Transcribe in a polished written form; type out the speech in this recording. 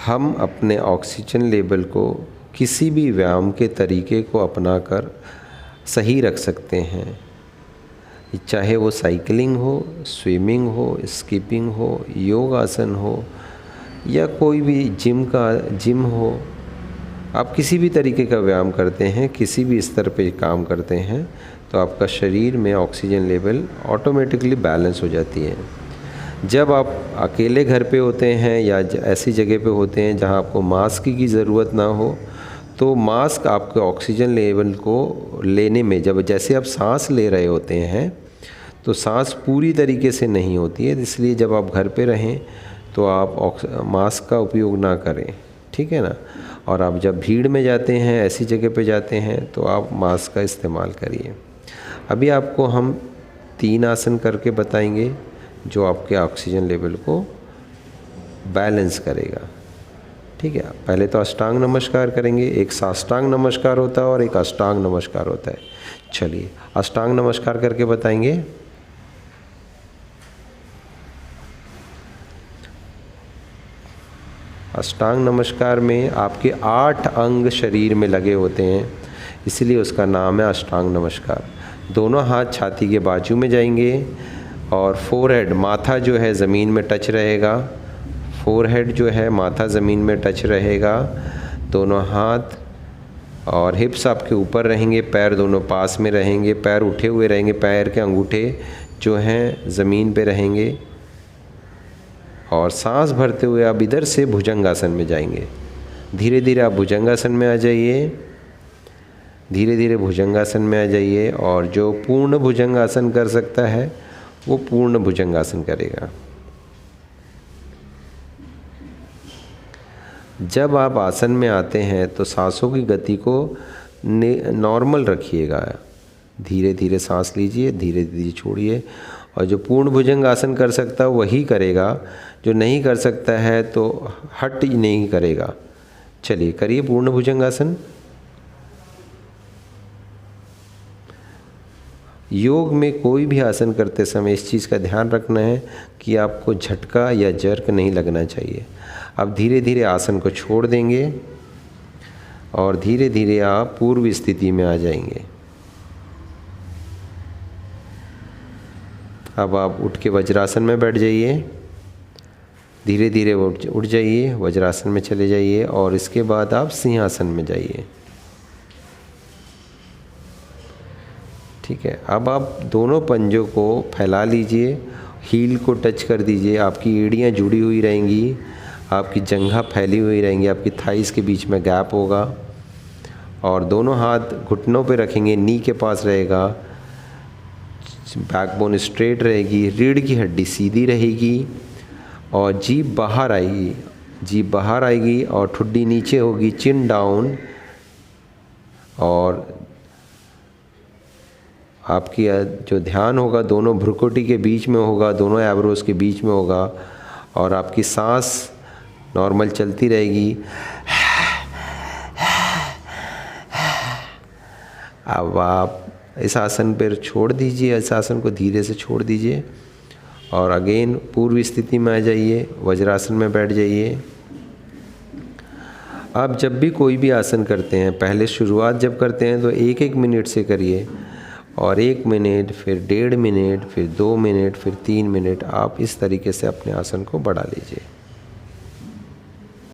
हम अपने oxygen level को किसी भी व्यायाम के तरीके को अपनाकर सही रख सकते हैं, चाहे वो साइकिलिंग हो, स्विमिंग हो, स्किपिंग हो, योग आसन हो या कोई भी जिम हो। आप किसी भी तरीके का व्यायाम करते हैं, किसी भी स्तर पे काम करते हैं, तो आपका शरीर में ऑक्सीजन लेवल ऑटोमेटिकली बैलेंस हो जाती है। जब आप अकेले घर पे होते हैं या ऐसी जगह पे होते हैं जहां आपको मास्क की ज़रूरत ना हो, तो मास्क आपके ऑक्सीजन लेवल को लेने में, जब जैसे आप सांस ले रहे होते हैं तो सांस पूरी तरीके से नहीं होती है, इसलिए जब आप घर पे रहें तो आप मास्क का उपयोग ना करें, ठीक है ना। और आप जब भीड़ में जाते हैं, ऐसी जगह पे जाते हैं, तो आप मास्क का इस्तेमाल करिए। अभी आपको हम 3 आसन करके बताएंगे जो आपके ऑक्सीजन लेवल को बैलेंस करेगा, ठीक है। पहले तो अष्टांग नमस्कार करेंगे। एक साष्टांग नमस्कार होता है और एक अष्टांग नमस्कार होता है। चलिए अष्टांग नमस्कार करके बताएंगे। अष्टांग नमस्कार में आपके 8 अंग शरीर में लगे होते हैं, इसलिए उसका नाम है अष्टांग नमस्कार। दोनों हाथ छाती के बाजू में जाएंगे और फोरहेड, माथा जो है ज़मीन में टच रहेगा। फोरहेड जो है माथा ज़मीन में टच रहेगा। दोनों हाथ और हिप्स आपके ऊपर रहेंगे, पैर दोनों पास में रहेंगे, पैर उठे हुए रहेंगे, पैर के अंगूठे जो हैं ज़मीन पे रहेंगे। और सांस भरते हुए आप इधर से भुजंगासन में जाएंगे। धीरे धीरे आप भुजंगासन में आ जाइए, धीरे धीरे भुजंगासन में आ जाइए। और जो पूर्ण भुजंगासन कर सकता है वो पूर्ण भुजंगासन करेगा। जब आप आसन में आते हैं तो सांसों की गति को नॉर्मल रखिएगा। धीरे धीरे सांस लीजिए, धीरे धीरे छोड़िए। और जो पूर्ण भुजंग आसन कर सकता है वही करेगा, जो नहीं कर सकता है तो हट ही नहीं करेगा। चलिए करिए पूर्ण भुजंग आसन। योग में कोई भी आसन करते समय इस चीज़ का ध्यान रखना है कि आपको झटका या जर्क नहीं लगना चाहिए। अब धीरे धीरे आसन को छोड़ देंगे और धीरे धीरे आप पूर्व स्थिति में आ जाएंगे। अब आप उठ के वज्रासन में बैठ जाइए। धीरे धीरे उठ जाइए, वज्रासन में चले जाइए और इसके बाद आप सिंहासन में जाइए, ठीक है। अब आप दोनों पंजों को फैला लीजिए, हील को टच कर दीजिए। आपकी एड़ियाँ जुड़ी हुई रहेंगी, आपकी जंघा फैली हुई रहेंगी, आपकी थाइस के बीच में गैप होगा। और दोनों हाथ घुटनों पे रखेंगे, नी के पास रहेगा, बैकबोन स्ट्रेट रहेगी, रीढ़ की हड्डी सीधी रहेगी और जीभ बाहर आएगी। जीभ बाहर आएगी और ठुड्डी नीचे होगी, चिन डाउन। और आपकी जो ध्यान होगा दोनों भ्रुकुटी के बीच में होगा, दोनों एब्रोस के बीच में होगा। और आपकी सांस नॉर्मल चलती रहेगी। अब आप इस आसन पर छोड़ दीजिए, इस आसन को धीरे से छोड़ दीजिए और अगेन पूर्व स्थिति में आ जाइए, वज्रासन में बैठ जाइए। आप जब भी कोई भी आसन करते हैं, पहले शुरुआत जब करते हैं तो 1-1 मिनट से करिए और 1 मिनट, फिर 1.5 मिनट, फिर 2 मिनट, फिर 3 मिनट, आप इस तरीके से अपने आसन को बढ़ा लीजिए।